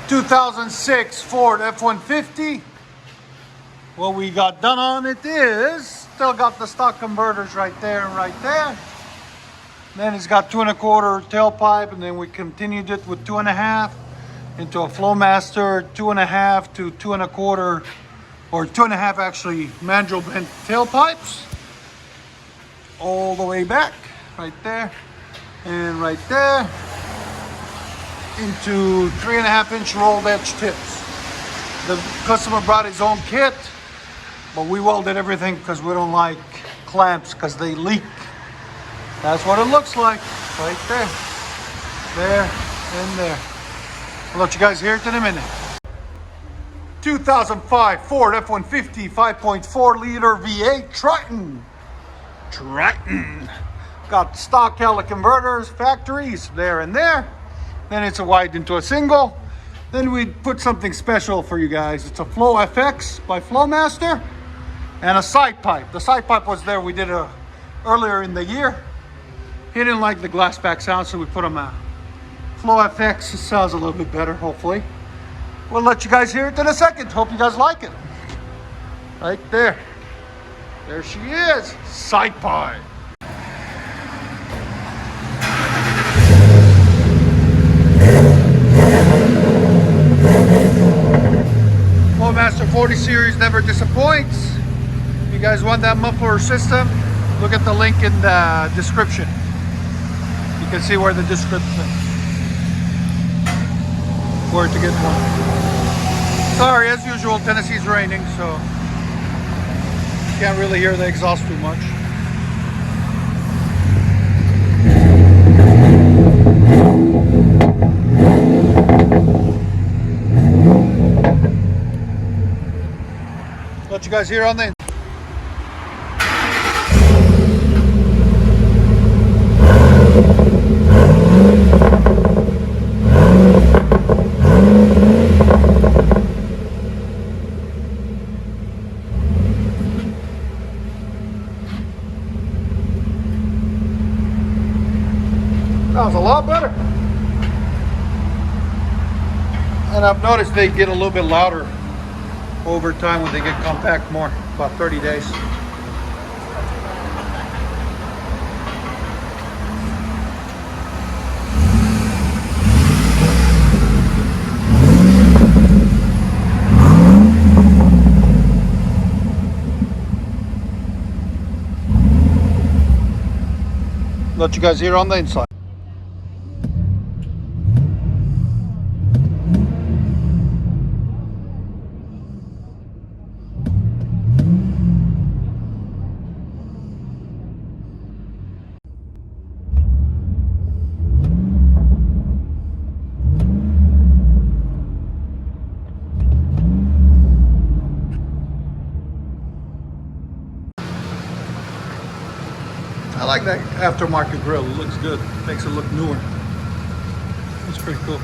2006 Ford F-150. What we got done on it is still got the stock converters right there and right there. Then it's got 2 1/4 tailpipe, and then we continued it with 2 1/2 into a FLOWMASTer 2 1/2 to 2 1/4, or 2 1/2 actually mandrel bent tailpipes all the way back right there and right there into 3 1/2 inch rolled edge tips. The customer brought his own kit, but we welded everything because we don't like clamps because they leak. That's what it looks like right there, there, and there. I'll let you guys hear it in a minute. 2005 Ford F-150 5.4 liter V8 Triton. Got stock caliber converters, factories there and there. Then it's a wide into a single. Then we put something special for you guys. It's a Flow FX by FLOWMASTer and a side pipe. The side pipe was there. We did it earlier in the year. He didn't like the glass back sound, so we put him a Flow FX. It sounds a little bit better, hopefully. We'll let you guys hear it in a second. Hope you guys like it. Right there. There she is. Side pipe. FLOWMASTer 40 series never disappoints. If you guys want that muffler system, look at the link in the description. You can see where the description, where to get one. Sorry, as usual, Tennessee's raining, so you can't really hear the exhaust too much. Let you guys hear on the sounds a lot better. And I've noticed they get a little bit louder over time when they get compact more, about 30 days. Let you guys hear on the inside. I like that aftermarket grill. It looks good. Makes it look newer. It's pretty cool.